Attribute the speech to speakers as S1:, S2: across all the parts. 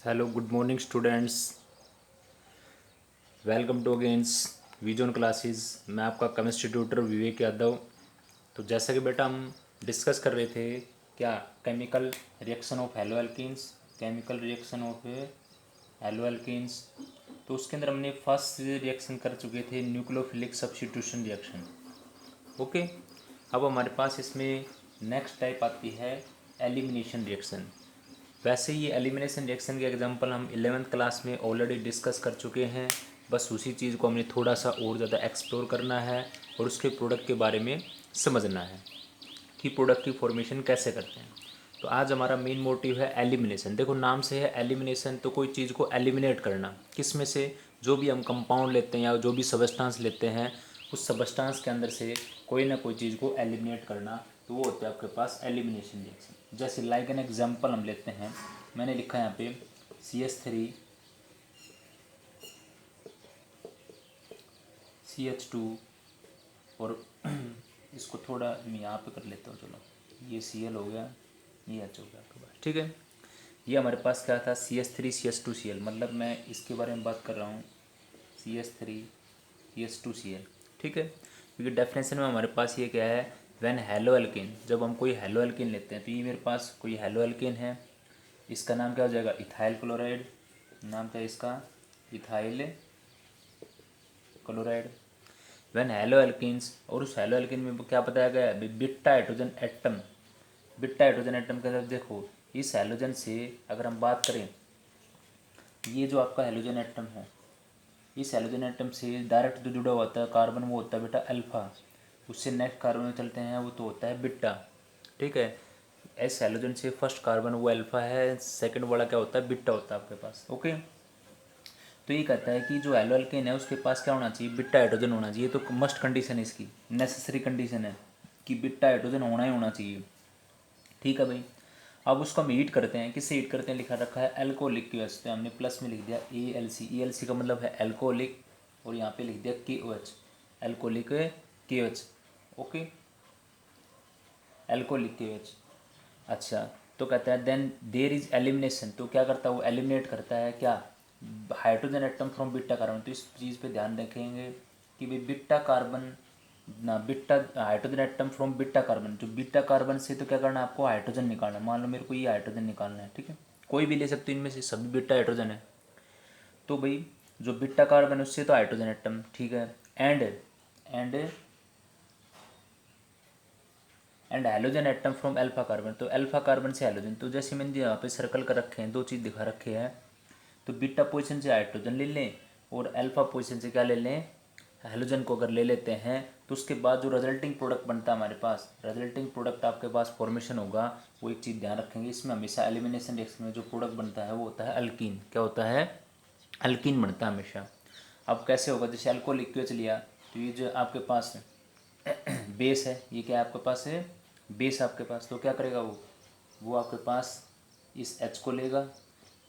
S1: Hello good morning students. Welcome to Agens vision classes. मैं आपका chemistry tutor विवेक यादव। तो जैसा कि बेटा हम डिस्कस कर रहे थे क्या chemical reaction of hello alkenes, chemical reaction of hello alkenes. तो उसके अंदर हमने फर्स्ट रिएक्शन कर चुके थे न्यूक्लियोफिलिक सब्स्टिट्यूशन रिएक्शन। ओके, अब हमारे पास इसमें नेक्स्ट टाइप आती है एलिमिनेशन रिएक्शन। वैसे ये एलिमिनेशन रिएक्शन के एग्जांपल हम 11th क्लास में ऑलरेडी डिस्कस कर चुके हैं। बस उसी चीज़ को हमने थोड़ा सा और ज़्यादा एक्सप्लोर करना है और उसके प्रोडक्ट के बारे में समझना है कि प्रोडक्ट की फॉर्मेशन कैसे करते हैं। तो आज हमारा मेन मोटिव है एलिमिनेशन। देखो नाम से है एलिमिनेशन, तो कोई चीज़ को एलिमिनेट करना, किस में से, जो भी हम कंपाउंड लेते हैं या जो भी सबस्टांस लेते हैं उस सबस्टांस के अंदर से कोई ना कोई चीज़ को एलिमिनेट करना, तो वो होता है आपके पास एलिमिनेशन रिएक्शन। जैसे लाइक एन एग्जांपल हम लेते हैं, मैंने लिखा है यहाँ पे CH3 CH2 और इसको थोड़ा मैं यहाँ पे कर लेता हूँ। चलो ये Cl हो गया, ये H हो गया आपके पास, ठीक है। ये हमारे पास क्या था CH3 CH2Cl, मतलब मैं इसके बारे में बात कर रहा हूँ CH3 CH2Cl, ठीक है। क्योंकि डेफिनेशन में हमारे पास ये क्या है, व्हेन हेलो एल्केन, जब हम कोई हेलो एल्केन लेते हैं तो ये मेरे पास कोई हेलो एल्केन है, इसका नाम क्या हो जाएगा इथाइल क्लोराइड, नाम क्या है इसका ethyl chloride. When halo alkenes, और उस हेलो एल्कीन में क्या बताया गया है beta hydrogen atom. Beta hydrogen atom का जब देखो इस हेलोजन से अगर हम बात करें, ये जो आपका हेलोजन एटम है, इस हेलोजन एटम से डायरेक्ट जो जुड़ा हुआ होता है कार्बन वो होता है बेटा अल्फा, उससे नेक्स्ट कार्बन में चलते हैं वो तो होता है बिट्टा, ठीक है। एस हेलोजन से फर्स्ट कार्बन वो अल्फा है, सेकंड वाला क्या होता है बिट्टा होता है आपके पास, ओके। तो ये कहता है कि जो एलो एल्केन है उसके पास क्या होना चाहिए बिट्टा हाइड्रोजन होना चाहिए, तो मस्ट कंडीशन है इसकी, नेसेसरी कंडीशन है कि बिट्टा हाइड्रोजन होना ही होना चाहिए, ठीक है भाई। अब उसको हम हीट करते हैं, किससे हीट करते हैं, लिखा रखा है एल्कोहलिक की वजह से, हमने प्लस में लिख दिया ALC, ELC का मतलब है एल्कोहलिक, और यहाँ पे लिख दिया KOH, alcoholic KOH, okay, alcoholic KOH। अच्छा, तो कहता है देन देयर इज एलिमिनेशन, तो क्या करता है वो एलिमिनेट करता है क्या hydrogen atom from beta carbon. तो इस चीज़ पे ध्यान रखेंगे कि भाई बीटा कार्बन ना beta hydrogen atom from beta carbon, जो बीटा कार्बन से तो क्या करना है आपको हाइड्रोजन निकालना है। मान लो मेरे को ये हाइड्रोजन निकालना है, ठीक है, कोई भी ले सकते हो इनमें से, सभी बीटा हाइड्रोजन है। तो भाई जो बीटा कार्बन है उससे तो हाइड्रोजन एटम, ठीक है, and and and halogen atom from alpha carbon, तो अल्फा कार्बन से हेलोजन। तो जैसे मैंने यहाँ पे सर्कल कर रखे हैं, दो चीज़ दिखा रखे हैं, तो बीटा पोजीशन से हाइड्रोजन ले लें और अल्फा पोजीशन से क्या ले लें हेलोजन को अगर ले लेते हैं, तो उसके बाद जो रिजल्टिंग प्रोडक्ट बनता है हमारे पास, रिजल्टिंग प्रोडक्ट आपके पास फॉर्मेशन होगा, वो एक चीज़ ध्यान रखेंगे इसमें हमेशा एलिमिनेशन रिएक्शन में जो प्रोडक्ट बनता है वो होता है अल्कीन, क्या होता है अल्कीन बनता है हमेशा। अब कैसे होगा, जैसे अल्कोहल लिक्विड लिया, तो ये जो आपके पास बेस है, ये क्या है आपके पास है बेस आपके पास, तो क्या करेगा वो आपके पास इस H को लेगा,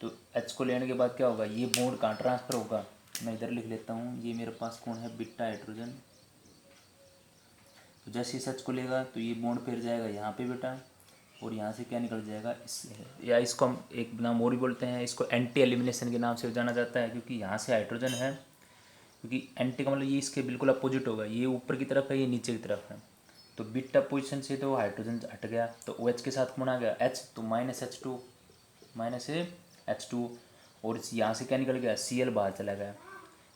S1: तो H को लेने के बाद क्या होगा, ये बॉन्ड कहाँ ट्रांसफ़र होगा, मैं इधर लिख लेता हूँ, ये मेरे पास कौन है बिट्टा हाइड्रोजन। तो जैसे इस H को लेगा तो ये बॉन्ड फिर जाएगा यहाँ पे बेटा, और यहाँ से क्या निकल जाएगा इस, या इसको हम एक नाम और भी बोलते हैं, इसको एंटी एलिमिनेशन के नाम से जाना जाता है, क्योंकि यहाँ से हाइड्रोजन है, क्योंकि एंटी का मतलब ये इसके बिल्कुल अपोजिट होगा, ये ऊपर की तरफ है ये नीचे की तरफ है। तो बीटा पोजीशन से तो हाइड्रोजन हट गया, तो OH के साथ कौन आ गया H, तो -H2, -H2, और यहाँ से क्या निकल गया Cl बाहर चला गया,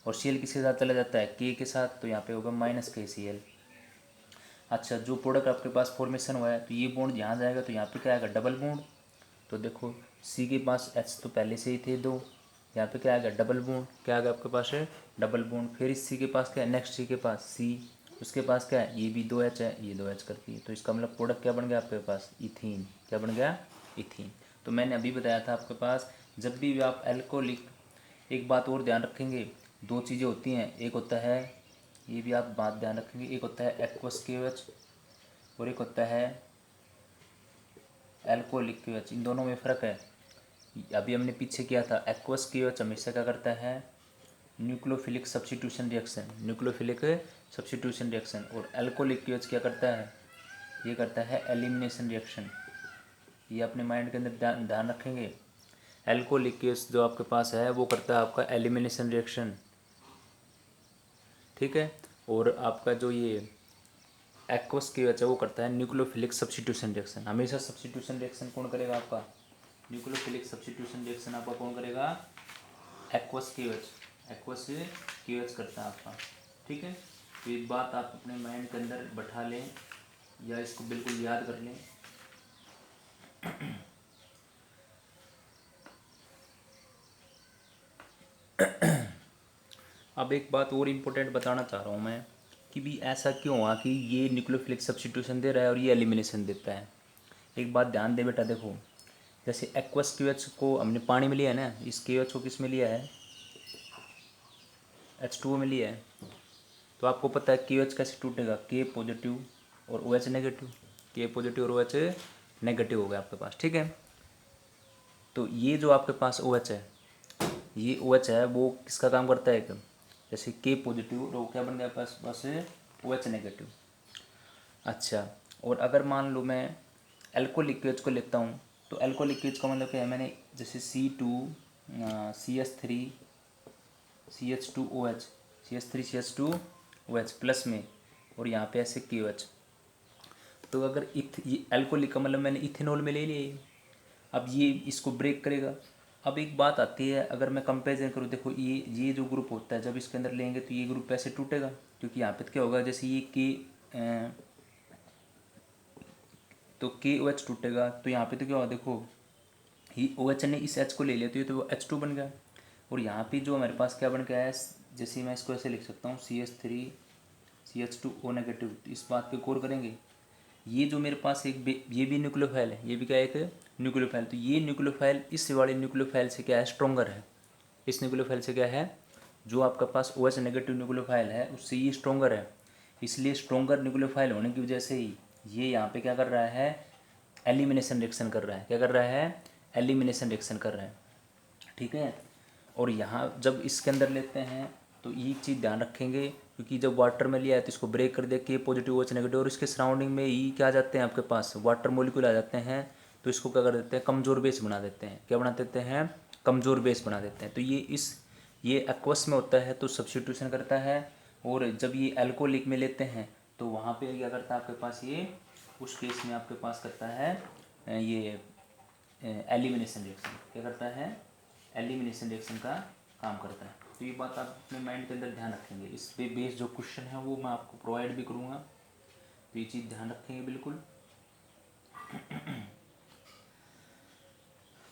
S1: और Cl किसके साथ चला जाता है K के साथ, तो यहाँ पे होगा -KCl। अच्छा, जो प्रोडक्ट आपके पास फॉर्मेशन हुआ है, तो ये बॉन्ड यहाँ जाएगा तो यहाँ पे क्या आएगा डबल बॉन्ड, तो देखो C के पास H तो पहले से ही थे दो, यहाँ पे क्या आएगा डबल बॉन्ड, क्या आएगा आपके पास है डबल बॉन्ड। फिर इस C के पास क्या है, नेक्स्ट C के पास C, उसके पास क्या है ये भी 2H है, ये 2H करती है, तो इसका मतलब प्रोडक्ट क्या बन गया आपके पास इथीन, क्या बन गया इथीन। तो मैंने अभी बताया था आपके पास जब भी आप एल्कोहलिक, एक बात और ध्यान रखेंगे, दो चीज़ें होती हैं, एक होता है, ये भी आप बात ध्यान रखेंगे, एक होता है एक्वस KOH और एक होता है एल्कोहलिक KOH, इन दोनों में फ़र्क है। अभी हमने पीछे किया था एक्वस KOH हमेशा क्या करता है nucleophilic substitution reaction, nucleophilic substitution reaction, और एल्कोहलिक KOH क्या करता है, ये करता है एलिमिनेशन रिएक्शन। ये अपने माइंड के अंदर ध्यान ध्यान रखेंगे। एल्कोहलिक केस जो आपके पास है वो करता है आपका एलिमिनेशन रिएक्शन, ठीक है। और आपका जो ये एक्वस केएच है वो करता है न्यूक्लियोफिलिक सब्स्टिट्यूशन रिएक्शन। हमेशा सब्स्टिट्यूशन रिएक्शन कौन करेगा आपका, न्यूक्लियोफिलिक सब्स्टिट्यूशन रिएक्शन आपका कौन करेगा, एक्वस केएच करता है आपका, ठीक है। तो एक बात आप अपने माइंड के अंदर बैठा लें या इसको बिल्कुल याद कर लें। अब एक बात और इम्पोर्टेंट बताना चाह रहा हूँ मैं कि भी ऐसा क्यों हुआ कि ये न्यूक्लियोफिलिक सब्स्टिट्यूशन दे रहा है और ये एलिमिनेशन देता है। एक बात ध्यान दे बेटा, देखो जैसे एक्वस क्यूएच को हमने पानी में लिया है ना, इस क्यूएच को किस में लिया है, H2O में लिया है। तो आपको पता है क्यूएच कैसे टूटेगा, के पॉजिटिव और OH नेगेटिव, के पॉजिटिव और OH नेगेटिव हो गया आपके पास, ठीक है। तो ये जो आपके पास OH है, ये OH है वो किसका काम करता है, एकदम जैसे के पॉजिटिव और वो क्या बन गया पास पास OH नेगेटिव। अच्छा, और अगर मान लो मैं एल्कोहलिक केज को लेता हूँ, तो एल्कोहलिक केज का मतलब क्या है, मैंने जैसे C2CH3 CH2OH CH3 CH2OH plus में, और यहाँ पे ऐसे KOH। तो अगर ये एल्कोहलिक का मतलब मैंने इथेनॉल में ले लिया, अब ये इसको ब्रेक करेगा। अब एक बात आती है, अगर मैं कंपेरिजन करूँ, देखो ये जो ग्रुप होता है जब इसके अंदर लेंगे तो ये ग्रुप ऐसे टूटेगा, क्योंकि यहाँ पे तो क्या होगा, जैसे ये तो KOH टूटेगा, तो यहाँ पे तो क्या होगा, देखो ये OH ने इस H को ले लिया तो ये तो H2 बन गया। और यहाँ पे जो हमारे पास क्या बन गया है, जैसे मैं इसको ऐसे लिख सकता हूँ CH3 CH2O नेगेटिव। तो इस बात पे गौर करेंगे, ये जो मेरे पास ये भी न्यूक्लियोफाइल है, ये भी क्या है, एक न्यूक्लियोफाइल। तो ये न्यूक्लियोफाइल इस वाले न्यूक्लियोफाइल से क्या है, स्ट्रोंगर है। इस न्यूक्लियोफाइल से क्या है, जो आपका पास OH नेगेटिव न्यूक्लियोफाइल है उससे ये स्ट्रोंगर है। इसलिए स्ट्रोंगर न्यूक्लियोफाइल होने की वजह से ही ये यहाँ पे क्या कर रहा है, एलिमिनेशन रिएक्शन कर रहा है। क्या कर रहा है, एलिमिनेशन रिएक्शन कर रहा है, ठीक है। और यहाँ जब इसके अंदर लेते हैं तो ये चीज़ ध्यान रखेंगे, क्योंकि जब वाटर में लिया है तो इसको ब्रेक कर दिया, के पॉजिटिव OH नेगेटिव, और इसके सराउंडिंग में ही क्या आ जाते हैं आपके पास, वाटर मोलिक्यूल आ जाते हैं। तो इसको क्या कर देते हैं, कमज़ोर बेस बना देते हैं। क्या बना देते हैं, कमज़ोर बेस बना देते हैं। तो ये एक्वस में होता है तो सब्स्टिट्यूशन करता है, और जब ये एल्कोहलिक में लेते हैं तो वहाँ पे क्या करता है आपके पास, ये उस केस में आपके पास करता है ये एलिमिनेशन रिएक्शन। क्या करता है, एलिमिनेशन रिएक्शन का काम करता है। तो ये बात आप अपने माइंड के अंदर ध्यान रखेंगे। इस पे बेस्ड जो क्वेश्चन है वो मैं आपको प्रोवाइड भी करूँगा, तो ये चीज़ ध्यान रखेंगे बिल्कुल।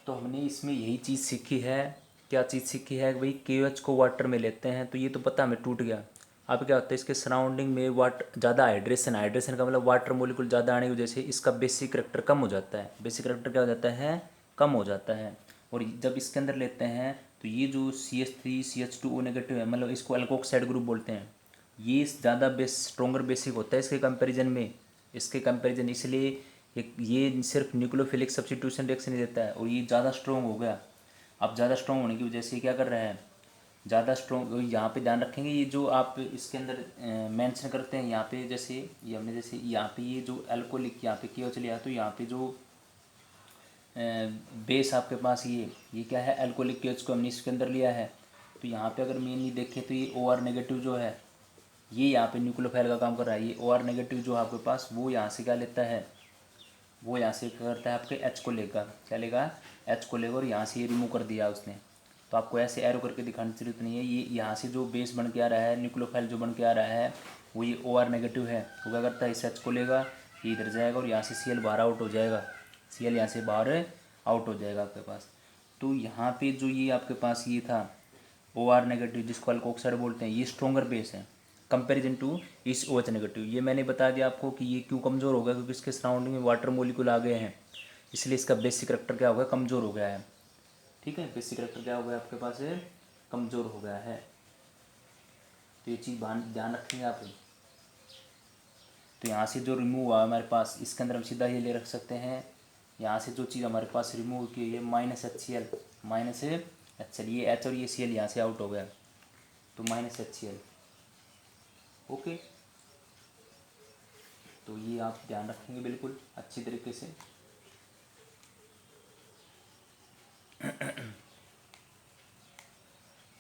S1: तो हमने इसमें यही चीज़ सीखी है, क्या चीज़ सीखी है, भाई KOH को वाटर में लेते हैं तो ये तो पता हमें टूट गया। अब क्या होता है, इसके सराउंडिंग में ज़्यादा हाइड्रेशन का मतलब वाटर मोलिक्यूल ज़्यादा आने की वजह से इसका बेसिक करेक्टर कम हो जाता है। बेसिक करेक्टर क्या हो जाता है, कम हो जाता है। और जब इसके अंदर लेते हैं तो ये जो CH3 CH2O नेगेटिव है, मतलब इसको एल्कोक्साइड ग्रुप बोलते हैं, ये ज़्यादा स्ट्रोंगर बेसिक होता है इसके कंपैरिजन में। इसलिए ये सिर्फ न्यूक्लियोफिलिक सब्स्टिट्यूशन रिएक्शन नहीं देता है, और ये ज़्यादा स्ट्रॉन्ग हो गया। अब ज़्यादा स्ट्रॉन्ग होने की वजह से क्या कर रहा है, ज़्यादा स्ट्रॉन्ग। यहाँ पे ध्यान रखेंगे, ये जो आप इसके अंदर मेंशन करते हैं, यहाँ पे जैसे ये हमने जैसे यहाँ पे ये जो एल्कोहलिक यहाँ पे किया चलिए, तो यहाँ पे जो बेस आपके पास ये क्या है, एल्कोहलिक केज को हमने इसके अंदर लिया है। तो यहाँ पे अगर मेनली देखें तो ये OR नेगेटिव जो है, ये यहाँ पे न्यूक्लियोफाइल का काम कर रहा है। ये OR नेगेटिव जो आपके पास, वो यहाँ से क्या लेता है, वो यहाँ से क्या करता है, आपके H को लेगा, क्या लेगा, H को लेगा, और यहाँ से ये रिमूव कर दिया उसने। तो आपको ऐसे एरो करके दिखाने की जरूरत नहीं है। ये यहाँ से जो बेस बन के आ रहा है, न्यूक्लियोफाइल जो बन के आ रहा है, वो ये OR नेगेटिव है। वो क्या करता है, इस H को लेगा, ये इधर जाएगा, और यहाँ से Cl बाहर आउट हो जाएगा, Cl यहाँ से बाहर आउट हो जाएगा आपके पास। तो यहाँ पे जो ये आपके पास ये था OR नेगेटिव, जिसको अल्कोक्साइड बोलते हैं, ये स्ट्रोंगर बेस है कंपैरिजन टू इस OH नेगेटिव। ये मैंने बता दिया आपको कि ये क्यों कमज़ोर हो गया, क्योंकि इसके सराउंडिंग में वाटर मोलिक्यूल आ गए हैं, इसलिए इसका बेसिक करेक्टर क्या हो गया, कमज़ोर हो गया है, ठीक है। बेसिक करेक्टर क्या हो गया आपके पास, कमज़ोर हो गया है। तो ये चीज़ ध्यान रखेंगे आप। तो यहाँ से जो रिमूव हुआ हमारे पास, इसके अंदर हम सीधा ये ले रख सकते हैं। यहाँ से जो चीज़ हमारे पास रिमूव की है, -HCl, -HCl, ये H और ये Cl यहाँ से आउट हो गया, तो -HCl, ओके। तो ये आप ध्यान रखेंगे बिल्कुल अच्छी तरीके से।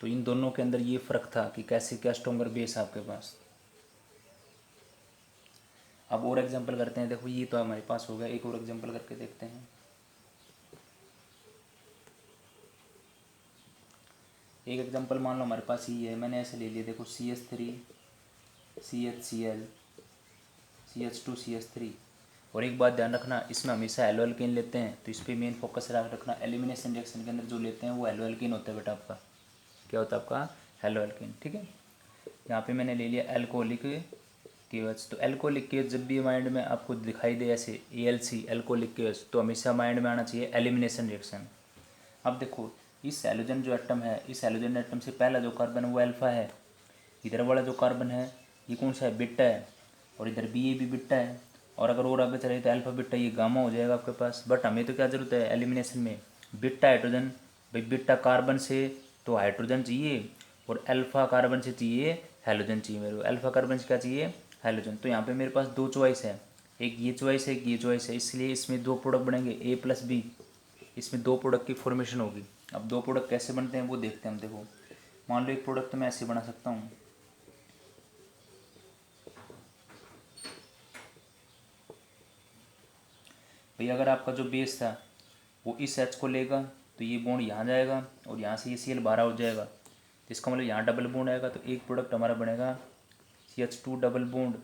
S1: तो इन दोनों के अंदर ये फ़र्क था कि कैसे क्या स्ट्रॉन्गर बेस है आपके पास। अब और एग्जांपल करते हैं। देखो ये तो हमारे पास हो गया, एक और एग्जांपल करके देखते हैं। एक एग्जांपल मान लो हमारे पास ये है, मैंने ऐसे ले लिया। देखो CH3 CHCl CH2 CH3। और एक बात ध्यान रखना, इसमें हमेशा एलो एल्कीन लेते हैं, तो इस पर मेन फोकस रखना। एलिमिनेशन रिएक्शन के अंदर जो लेते हैं वो एलो एल्कीन होता है बेटा आपका। क्या होता है आपका? Halo alkene. ठीक है, यहाँ पे मैंने ले लिया एल्कोहलिक KOH। तो एल्कोहलिक KOH जब भी माइंड में आपको दिखाई दे ऐसे ALC एल्कोहलिक KOH, तो हमेशा माइंड में आना चाहिए एलिमिनेशन रिएक्शन। अब देखो इस हैलोजन जो एटम है, इस हैलोजन एटम से पहला जो कार्बन है वो अल्फा है। इधर वाला जो कार्बन है ये कौन सा है? बीटा है। और इधर ये भी बीटा है। और अगर और आगे चले तो अल्फा बीटा, ये गामा हो जाएगा आपके पास। बट हमें तो क्या ज़रूरत है एलिमिनेशन में? Beta hydrogen. भाई बीटा कार्बन से तो हाइड्रोजन चाहिए, और अल्फा कार्बन से चाहिए हैलोजन चाहिए मेरे को। अल्फा कार्बन से क्या चाहिए? हैलोजन। तो यहाँ पे मेरे पास दो चॉइस है, एक ये चॉइस है, एक ये चॉइस है। इसलिए इसमें दो प्रोडक्ट बनेंगे A+B। इसमें दो प्रोडक्ट की फॉर्मेशन होगी। अब दो प्रोडक्ट कैसे बनते हैं वो देखते हैं हम। देखो मान लो एक प्रोडक्ट तो मैं ऐसे बना सकता हूँ। भाई अगर आपका जो बेस था वो इस H को लेगा तो ये बॉन्ड यहाँ जाएगा और यहाँ से ये Cl बाहर हो जाएगा। तो इसका मतलब यहाँ डबल बॉन्ड आएगा, तो एक प्रोडक्ट हमारा बनेगा CH2 डबल बॉन्ड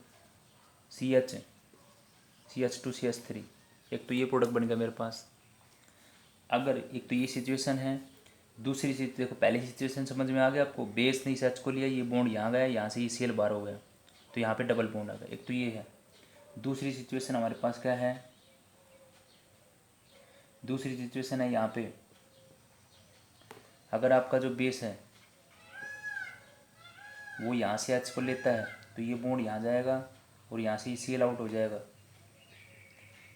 S1: CH2CH3। एक तो ये प्रोडक्ट बन गया मेरे पास। अगर एक तो ये सिचुएशन है, दूसरी चीज़ देखो, पहली सिचुएशन समझ में आ गया आपको? बेस ने इस H को लिया, ये बॉन्ड यहाँ गया, यहाँ से ये Cl बाहर हो गया, तो यहाँ पे डबल बॉन्ड आ गया। एक तो ये है। दूसरी सिचुएशन हमारे पास क्या है? दूसरी सिचुएशन है यहाँ पे, अगर आपका जो बेस है वो यहाँ से H को लेता है तो ये बॉन्ड यहाँ जाएगा और यहाँ से Cl आउट हो जाएगा।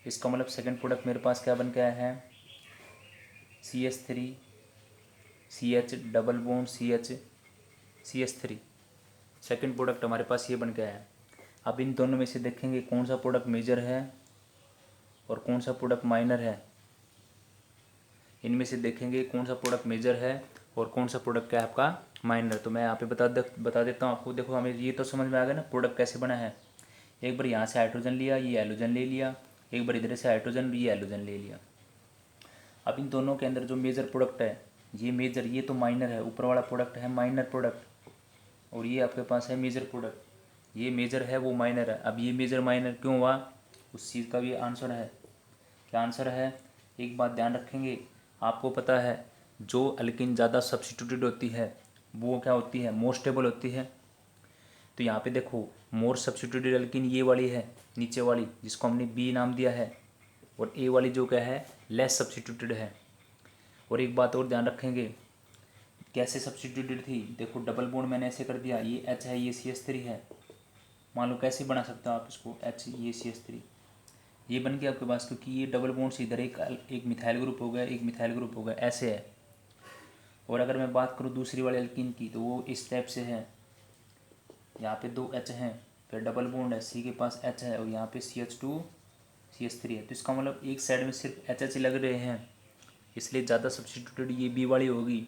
S1: इसका मतलब सेकंड प्रोडक्ट मेरे पास क्या बन गया है? CH3 CH double bond CH3। Second product हमारे पास ये बन गया है। अब इन दोनों में से देखेंगे कौन सा प्रोडक्ट मेजर है और कौन सा प्रोडक्ट माइनर है। इनमें से देखेंगे कौन सा प्रोडक्ट मेजर है और कौन सा प्रोडक्ट क्या है आपका माइनर। तो मैं यहाँ पे बता देता हूँ आपको। देखो हमें ये तो समझ में आ गया ना प्रोडक्ट कैसे बना है। एक बार यहाँ से हाइड्रोजन लिया, ये हैलोजन ले लिया। एक बार इधर से हाइड्रोजन, ये हैलोजन ले लिया। अब इन दोनों के अंदर जो मेजर प्रोडक्ट है ये मेजर, ये तो माइनर है। ऊपर वाला प्रोडक्ट है माइनर प्रोडक्ट और ये आपके पास है मेजर प्रोडक्ट। ये मेजर है, वो माइनर है। अब ये मेजर माइनर क्यों हुआ, उस चीज़ का भी आंसर है। क्या आंसर है? एक बात ध्यान रखेंगे, आपको पता है जो अल्किन ज़्यादा सब्स्टिट्यूटेड होती है वो क्या होती है? मोर स्टेबल होती है। तो यहाँ पे देखो मोर सब्स्टिट्यूटेड अल्किन ये वाली है नीचे वाली, जिसको हमने B नाम दिया है, और A वाली जो क्या है लेस सब्स्टिट्यूटेड है। और एक बात और ध्यान रखेंगे, कैसे सब्स्टिट्यूटेड थी? देखो डबल बॉन्ड मैंने ऐसे कर दिया, ये H है, ये CH3 है। मान लो कैसे बना सकते हो आप इसको? H ये CH3 ये बन गया आपके पास, क्योंकि ये डबल बॉन्ड से इधर एक मिथाइल ग्रुप हो गया, एक मिथाइल ग्रुप हो गया, ऐसे है। और अगर मैं बात करूँ दूसरी वाले अल्कीन की तो वो इस टाइप से है। यहाँ पे दो H हैं, फिर डबल बॉन्ड है, C के पास H है और यहाँ पे CH2 CH3 है। तो इसका मतलब एक साइड में सिर्फ HH लग रहे हैं, इसलिए ज़्यादा सब्स्टिट्यूटेड ये B वाली होगी।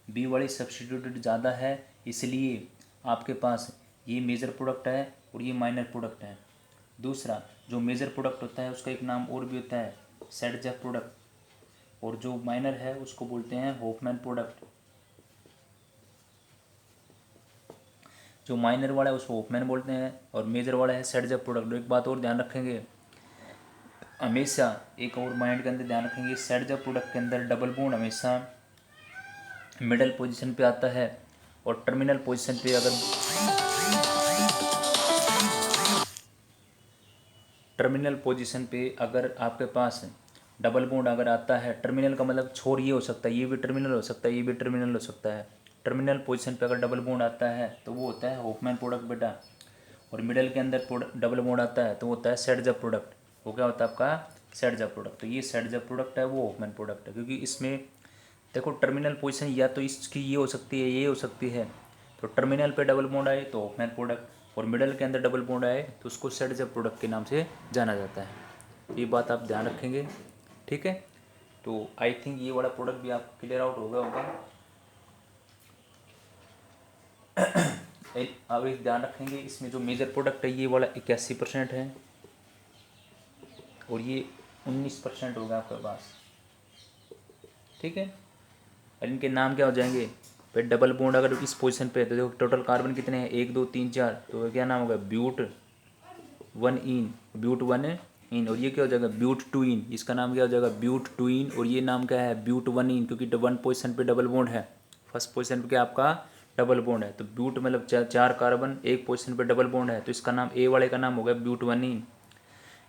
S1: B वाली सब्स्टिट्यूटेड ज़्यादा है, इसलिए आपके पास ये मेजर प्रोडक्ट है और ये माइनर प्रोडक्ट है। दूसरा जो मेजर प्रोडक्ट होता है उसका एक नाम और भी होता है, सेडजेक प्रोडक्ट, और जो माइनर है उसको बोलते हैं होफमैन प्रोडक्ट। जो माइनर वाला है उसको होफमैन बोलते हैं और मेजर वाला है सेडजेक प्रोडक्ट। एक बात और ध्यान रखेंगे, हमेशा एक और माइंड के अंदर ध्यान रखेंगे, सेडजेक प्रोडक्ट के अंदर डबल बॉन्ड हमेशा मिडल पोजीशन पे आता है, और टर्मिनल पोजीशन पे अगर आपके पास डबल बॉन्ड अगर आता है, टर्मिनल का मतलब छोर ये हो सकता है, ये भी टर्मिनल हो सकता है, ये भी टर्मिनल हो सकता है। टर्मिनल पोजीशन पे अगर डबल बॉन्ड आता है तो वो होता है होफमैन प्रोडक्ट बेटा। और मिडल के अंदर डबल बॉन्ड आता है तो वो होता है सेडजेक प्रोडक्ट। वो क्या होता है आपका? सेडजेक प्रोडक्ट। तो ये सेडजेक प्रोडक्ट है, वो होफमैन प्रोडक्ट है। क्योंकि इसमें देखो टर्मिनल पोजीशन या तो इसकी ये हो सकती है, ये हो सकती है। तो टर्मिनल पे डबल बॉन्ड आए तो होफमैन प्रोडक्ट, और मिडल के अंदर डबल बॉन्ड आए तो उसको सेडजेक प्रोडक्ट के नाम से जाना जाता है। ये बात आप ध्यान रखेंगे, ठीक है। तो आई थिंक ये वाला प्रोडक्ट भी आपको क्लियर आउट हो गया होगा। अब एक ध्यान रखेंगे, इसमें जो मेजर प्रोडक्ट है ये वाला 81% है और ये 19% होगा आपके पास। ठीक है, और इनके नाम क्या हो जाएंगे फिर? डबल बॉन्ड अगर इस पोजीशन पे है तो देखो टोटल कार्बन कितने हैं, 1 2 3 4, तो क्या नाम होगा? ब्यूट 1 इन, ब्यूट 1 इन। और ये क्या हो जाएगा? ब्यूट 2 इन, इसका नाम क्या हो जाएगा? ब्यूट 2 इन। और ये नाम क्या है? ब्यूट 1 इन, क्योंकि 1 पोजीशन पे डबल बॉन्ड है, फर्स्ट पोजीशन पे क्या आपका डबल बॉन्ड है, तो ब्यूट मतलब 4 कार्बन, एक पोजीशन पे डबल बॉन्ड है, तो इसका नाम ए वाले का नाम होगा ब्यूट 1 इन।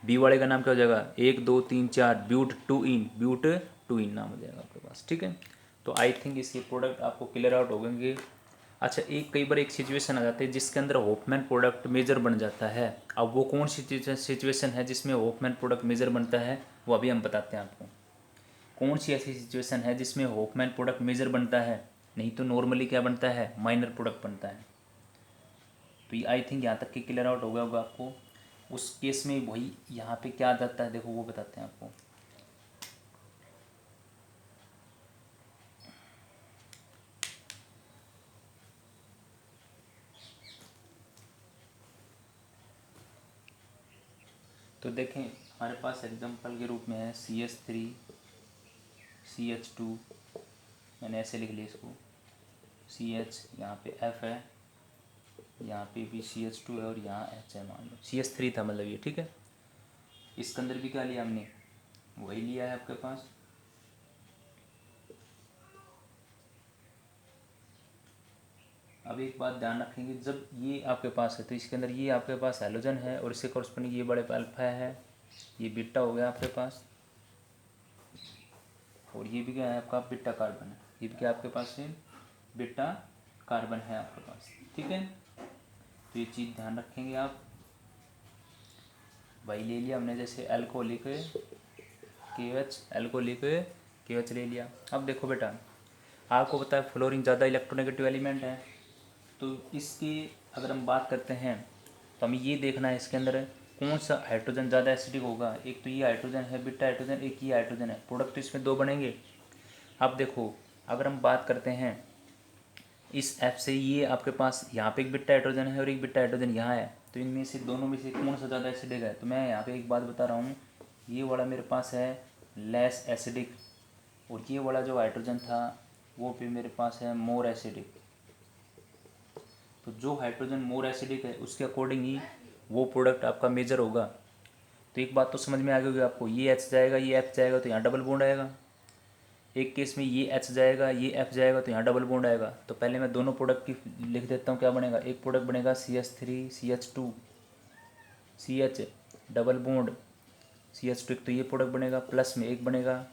S1: बी वाले का नाम क्या हो जाएगा? 1 2 3 4 ब्यूट 2 इन, ब्यूट 2 इन नाम हो जाएगा आपके पास। ठीक है, तो आई थिंक इसके प्रोडक्ट आपको क्लियर आउट हो गएंगे। अच्छा, एक कई बार एक सिचुएशन आ जाती है जिसके अंदर होपमैन प्रोडक्ट मेजर बन जाता है। अब वो कौन सी सिचुएशन है जिसमें होपमैन प्रोडक्ट मेजर बनता है, वो अभी हम बताते हैं आपको। कौन सी ऐसी सिचुएशन है जिसमें होपमैन प्रोडक्ट मेजर बनता है? नहीं तो नॉर्मली क्या बनता है? माइनर प्रोडक्ट बनता है। तो ये आई थिंक यहाँ तक कि क्लियर आउट हो गया होगा आपको। उस केस में वही यहाँ पे क्या आ जाता है देखो, वो बताते हैं आपको। तो देखें, हमारे पास एग्जांपल के रूप में है CH3 CH2, मैंने ऐसे लिख लिया इसको, CH, यहाँ पे F है, यहाँ पे भी CH2 है और यहाँ H है, मान लो CH3 था मतलब ये। ठीक है, इसके अंदर भी क्या लिया हमने? वही लिया है आपके पास। अब एक बात ध्यान रखेंगे, जब ये आपके पास है तो इसके अंदर ये आपके पास हैलोजन है और इससे कॉरस्पॉन्डिंग ये बड़े पे अल्फा है, ये बीटा हो गया आपके पास, और ये भी क्या है आपका? बीटा कार्बन है। ये भी क्या आपके पास है? बीटा कार्बन है आपके पास। ठीक है, तो ये चीज़ ध्यान रखेंगे आप। वही ले लिया हमने, जैसे एल्कोहलिक KH, एल्कोहलिक KH ले लिया। अब देखो बेटा, आपको पता है फ्लोरीन ज़्यादा इलेक्ट्रोनेगेटिव एलिमेंट है, तो इसकी अगर हम बात करते हैं तो हमें ये देखना है इसके अंदर कौन सा हाइड्रोजन ज़्यादा एसिडिक होगा। एक तो ये हाइड्रोजन है बीटा हाइड्रोजन, एक ये हाइड्रोजन है, प्रोडक्ट तो इसमें 2 बनेंगे। अब देखो, अगर हम बात करते हैं इस F से, ये आपके पास यहाँ पे एक बीटा हाइड्रोजन है और एक बीटा हाइड्रोजन यहाँ है, तो इनमें से दोनों में से कौन सा ज़्यादा एसिडिक है? तो मैं यहाँ पे एक बात बता रहा हूँ, ये वाला मेरे पास है लेस एसिडिक, और ये वाला जो हाइड्रोजन था वो भी मेरे पास है मोर एसिडिक। तो जो हाइड्रोजन मोर एसिडिक है उसके अकॉर्डिंग ही वो प्रोडक्ट आपका मेजर होगा। तो एक बात तो समझ में आ गई होगी आपको, ये H जाएगा ये F जाएगा तो यहाँ डबल बॉन्ड आएगा। एक केस में ये H जाएगा ये F जाएगा तो यहाँ डबल बॉन्ड आएगा। तो पहले मैं दोनों प्रोडक्ट की लिख देता हूँ, क्या बनेगा? एक प्रोडक्ट बनेगा CH3 CH2 CH double bond CH2, एक तो ये प्रोडक्ट बनेगा, प्लस में एक बनेगा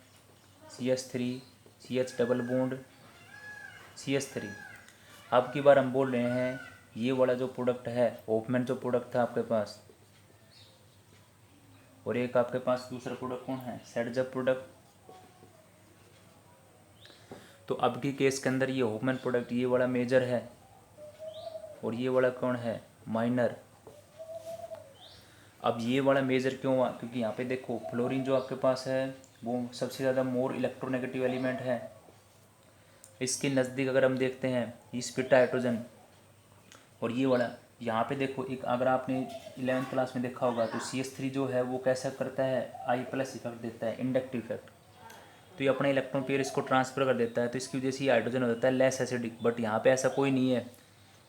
S1: CH3 CH double bond CH3। अब की बार हम बोल रहे हैं ये वाला जो प्रोडक्ट है होफमैन जो प्रोडक्ट था आपके पास, और एक आपके पास दूसरा प्रोडक्ट कौन है? सेडजब प्रोडक्ट। तो अब की केस के अंदर ये होफमैन प्रोडक्ट ये वाला मेजर है और ये वाला कौन है? माइनर। अब ये वाला मेजर क्यों हुआ? क्योंकि यहाँ पे देखो फ्लोरीन जो आपके पास है वो सबसे ज़्यादा मोर इलेक्ट्रोनेगेटिव एलिमेंट है। इसके नज़दीक अगर हम देखते हैं इस बीटा हाइड्रोजन और ये वाला, यहाँ पे देखो एक, अगर आपने 11th क्लास में देखा होगा तो CH3 जो है वो कैसा करता है? I+ इफेक्ट देता है, इंडक्टिव इफेक्ट। तो ये अपना इलेक्ट्रॉन पेयर इसको ट्रांसफ़र कर देता है, तो इसकी वजह से ये हाइड्रोजन हो जाता है लेस एसिडिक। बट यहाँ पे ऐसा कोई नहीं है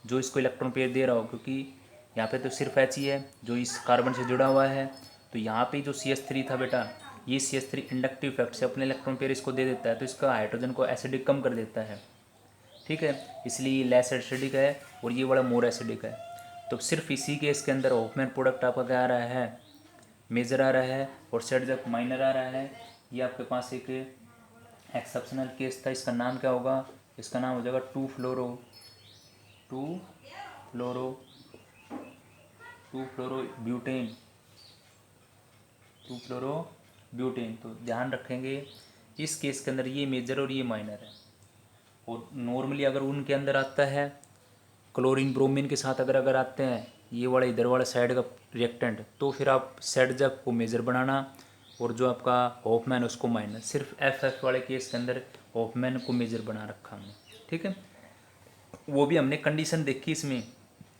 S1: जो इसको इलेक्ट्रॉन पेयर दे रहा हो, क्योंकि यहाँ पे तो सिर्फ H ही है जो इस कार्बन से जुड़ा हुआ है। तो यहाँ पे जो CH3 था बेटा, ये CH3 इंडक्टिव इफेक्ट से अपने इलेक्ट्रॉन पेयर इसको दे देता है, तो इसका हाइड्रोजन को एसिडिक कम कर देता है। ठीक है, इसलिए ये लेस एसिडिक है और ये बड़ा मोर एसिडिक है। तो सिर्फ इसी केस के अंदर होफमैन प्रोडक्ट आपका क्या आ रहा है? मेजर आ रहा है, और सेडजब माइनर आ रहा है। ये आपके पास एक एक्सेप्शनल केस था, इसका नाम क्या होगा? इसका नाम हो जाएगा 2-फ्लोरो 2-फ्लोरो 2-फ्लोरो ब्यूटेन 2-फ्लोरो ब्यूटेन। तो ध्यान रखेंगे इस केस के अंदर ये मेजर और ये माइनर है। और नॉर्मली अगर उनके अंदर आता है क्लोरीन ब्रोमीन के साथ, अगर आते हैं ये वाला इधर वाला साइड का रिएक्टेंट, तो फिर आप सेडजब को मेजर बनाना और जो आपका होफमैन उसको माइनस। सिर्फ FF वाले केस के अंदर होफमैन को मेजर बना रखा हमने। ठीक है, वो भी हमने कंडीशन देखी इसमें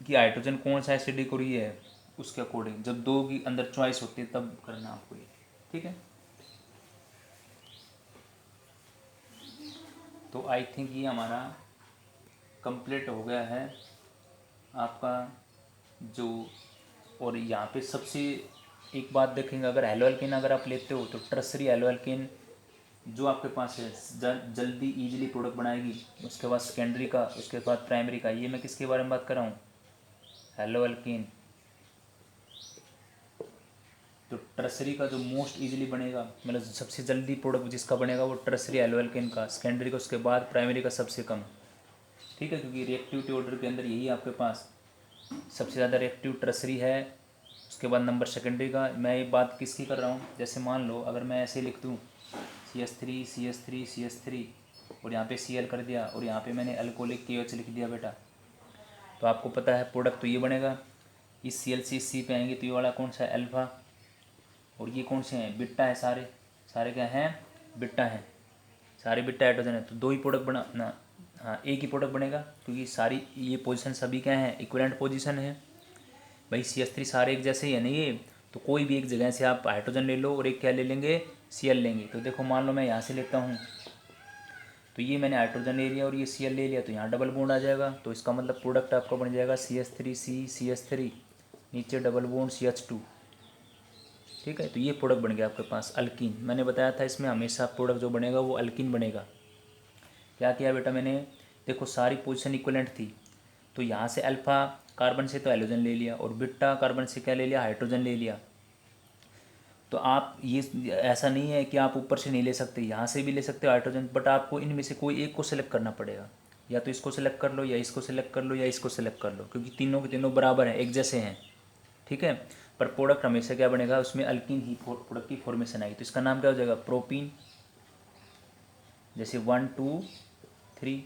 S1: कि हाइड्रोजन कौन सा एसिडिक और ये है, उसके अकॉर्डिंग जब दो की अंदर चॉइस होती है तब करना आपको ये। ठीक है, तो आई थिंक ये हमारा कंप्लीट हो गया है आपका जो। और यहाँ पे सबसे एक बात देखेंगे, अगर एलो एल्केन अगर आप लेते हो तो टर्सरी एलो एल्केन जो आपके पास है जल्दी इजीली प्रोडक्ट बनाएगी, उसके बाद सेकेंडरी का, उसके बाद प्राइमरी का। ये मैं किसके बारे में बात कर रहा हूँ, एलो एल्केन। तो टर्सरी का जो मोस्ट इजीली बनेगा, मतलब सबसे जल्दी प्रोडक्ट जिसका बनेगा वो टर्सरी एलो एल्केन का, सेकेंडरी का उसके बाद, प्राइमरी का सबसे कम। ठीक है, क्योंकि रिएक्टिविटी ऑर्डर के अंदर यही आपके पास सबसे ज़्यादा रिएक्टिव टर्सरी है, उसके बाद नंबर सेकेंडरी का। मैं ये बात किसकी कर रहा हूँ, जैसे मान लो अगर मैं ऐसे लिख दूँ CH3 CH3 CH3 और यहाँ पे Cl कर दिया और यहाँ पे मैंने अल्कोहलिक KOH लिख दिया बेटा, तो आपको पता है प्रोडक्ट तो ये बनेगा। इस Cl से इस C पे आएंगे तो ये वाला कौन सा है, अल्फ़ा, और ये कौन से हैं, बिट्टा है, सारे सारे क्या हैं, बिट्टा हैं, सारे बिट्टा हाइड्रोजन है। तो दो ही प्रोडक्ट बना ना, हाँ एक ही प्रोडक्ट बनेगा, क्योंकि सारी ये पोजीशन सभी क्या हैं, इक्विवेलेंट पोजीशन है भाई। CH3 सारे एक जैसे ही है ना ये, तो कोई भी एक जगह से आप हाइड्रोजन ले लो और एक क्या ले लेंगे, Cl लेंगे। तो देखो मान लो मैं यहाँ से लेता हूँ, तो ये मैंने हाइड्रोजन ले लिया और ये Cl ले लिया, तो यहाँ डबल बॉन्ड आ जाएगा। तो इसका मतलब प्रोडक्ट आपका बन जाएगा CH3C CH3, नीचे डबल बॉन्ड CH2। ठीक है, तो ये प्रोडक्ट बन गया आपके पास अल्कीन। मैंने बताया था इसमें हमेशा प्रोडक्ट जो बनेगा वो अल्कीन बनेगा। क्या किया बेटा मैंने, देखो सारी पोजीशन इक्वलेंट थी, तो यहाँ से अल्फ़ा कार्बन से तो हाइड्रोजन ले लिया और बीटा कार्बन से क्या ले लिया, हाइड्रोजन ले लिया। तो आप ये ऐसा नहीं है कि आप ऊपर से नहीं ले सकते, यहाँ से भी ले सकते हो हाइड्रोजन, बट आपको इनमें से कोई एक को सिलेक्ट करना पड़ेगा। या तो इसको सिलेक्ट कर लो, या इसको सिलेक्ट कर लो, या इसको सिलेक्ट कर लो, क्योंकि तीनों के तीनों बराबर हैं, एक जैसे हैं। ठीक है, पर प्रोडक्ट हमेशा क्या बनेगा, उसमें अल्कीन ही प्रोडक्ट की फॉर्मेशन आएगी। तो इसका नाम क्या हो जाएगा, प्रोपीन। जैसे 1 2 3,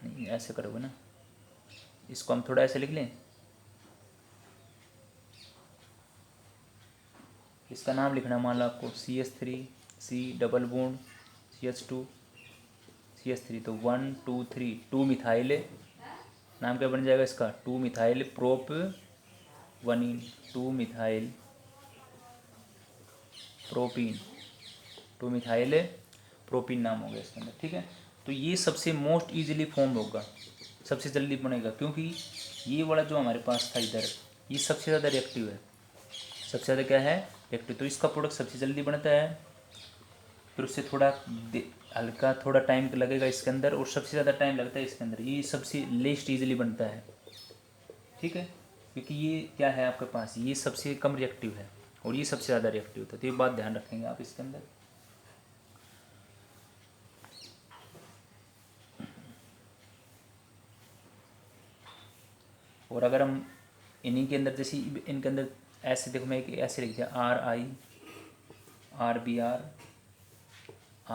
S1: नहीं ऐसे करोगे ना, इसको हम थोड़ा ऐसे लिख लें, इसका नाम लिखना मान लो आपको CH3 C double bond CH2 CH3, तो 1 2 3 2 मिथाइल, नाम क्या बन जाएगा इसका, 2 methyl prop 1 2 methyl propene, 2 methyl propene नाम हो गया इसके अंदर। ठीक है, तो ये सबसे मोस्ट इजीली फॉर्म होगा, सबसे जल्दी बनेगा, क्योंकि ये वाला जो हमारे पास था इधर, ये सबसे ज़्यादा रिएक्टिव है, सबसे ज़्यादा क्या है, रिएक्टिव। तो इसका प्रोडक्ट सबसे जल्दी बनता है, फिर उससे थोड़ा हल्का थोड़ा टाइम लगेगा इसके अंदर, और सबसे ज़्यादा टाइम लगता है इसके अंदर, ये सबसे लेस्ट इजीली बनता है। ठीक है, क्योंकि ये क्या है आपके पास, ये सबसे कम रिएक्टिव है और ये सबसे ज़्यादा रिएक्टिव होता है। तो ये बात ध्यान रखेंगे आप इसके अंदर। और अगर हम इन्हीं के अंदर, जैसे इनके अंदर ऐसे देखो, मैं एक ऐसे लिख दिया RI RBr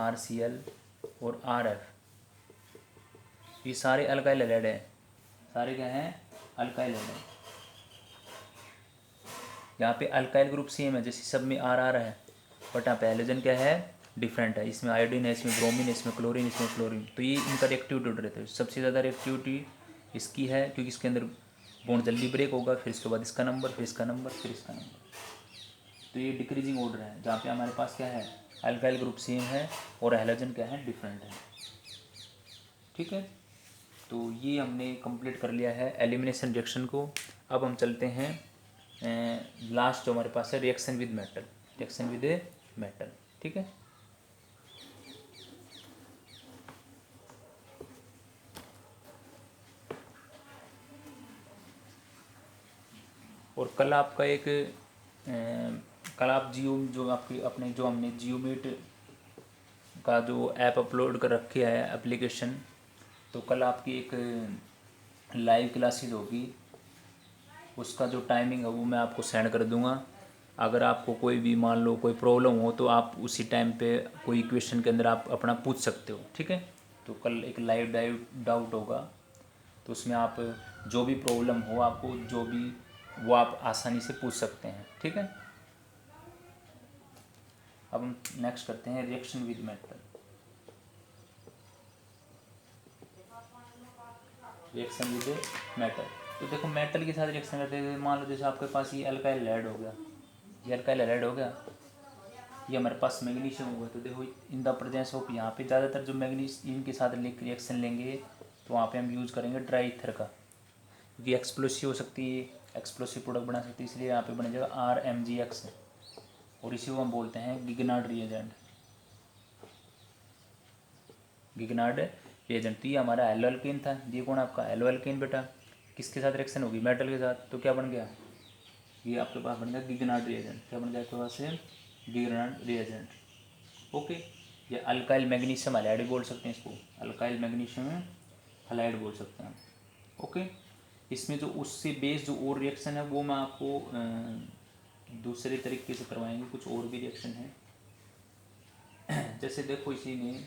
S1: RCl और RF, ये सारे अल्काइल हैलाइड हैं, सारे क्या हैं, अल्काइल हैलाइड। यहाँ पे अल्काइल ग्रुप सेम है, जैसे सब में RR है, बट यहाँ पे हैलोजन क्या है, डिफरेंट है। इसमें आयोडीन है, इसमें ब्रोमीन है, इसमें क्लोरीन, इसमें फ्लोरीन। तो ये इनका रिएक्टिविटी ऑर्डर रहता है, सबसे ज़्यादा रिएक्टिविटी इसकी है, क्योंकि इसके अंदर बॉन्ड जल्दी ब्रेक होगा, फिर इसके बाद इसका नंबर, फिर इसका नंबर, फिर इसका नंबर। तो ये डिक्रीजिंग ऑर्डर है, जहाँ पे हमारे पास क्या है, अल्काइल ग्रुप सेम है और हैलोजन क्या है, डिफरेंट है। ठीक है, तो ये हमने कंप्लीट कर लिया है एलिमिनेशन रिएक्शन को। अब हम चलते हैं लास्ट जो हमारे पास है, reaction with metal, reaction with metal. ठीक है, और कल आपका एक कल आप जो आपकी अपने जो हमने जियोमीट का जो ऐप अपलोड कर रखे है एप्लीकेशन, तो कल आपकी एक लाइव क्लासेस होगी, उसका जो टाइमिंग है वो मैं आपको सेंड कर दूंगा। अगर आपको कोई भी मान लो कोई प्रॉब्लम हो तो आप उसी टाइम पे कोई क्वेश्चन के अंदर आप अपना पूछ सकते हो। ठीक है, तो कल एक लाइव डाउट होगा, तो उसमें आप जो भी प्रॉब्लम हो आपको, जो भी वो आप आसानी से पूछ सकते हैं। ठीक है, अब हम नेक्स्ट करते हैं reaction with metal. Reaction with metal. तो देखो मेटल के साथ रिएक्शन करते हैं, मान लो जैसे आपके पास ये अल्काइल हैलाइड हो गया, ये अल्काइल हैलाइड हो गया, ये हमारे पास मैग्नीशियम होगा। तो देखो इन द प्रेजेंस ऑफ, यहाँ पे ज़्यादातर जो मैग्नीशियम के साथ रिएक्शन लेंगे तो वहाँ पे हम यूज़ करेंगे ड्राई ईथर का, क्योंकि एक्सप्लोसिव हो सकती है, एक्सप्लोसिव प्रोडक्ट बना सकती है, इसलिए यहाँ पे बन जाएगा RMgX, और इसी को हम बोलते हैं गिगनार्ड रिएजेंट। गिगनार्ड रिएजेंट। तो ये हमारा एलो एल्केन था, ये कौन आपका एलो एल्केन बेटा, किसके साथ रिएक्शन होगी, मेटल के साथ, तो क्या बन गया, ये आपके पास बन गया गिगनार्ड रिएजेंट। क्या बन गया आपके पास से, गिगनार्ड रिएजेंट। ओके, ये अल्काइल मैग्नीशियम हैलाइड बोल सकते हैं इसको, अल्काइल मैग्नीशियम हैलाइड बोल सकते हैं। ओके, इसमें जो उससे बेस जो और रिएक्शन है वो मैं आपको दूसरे तरीके से करवाएंगे, कुछ और भी रिएक्शन है। जैसे देखो इसी में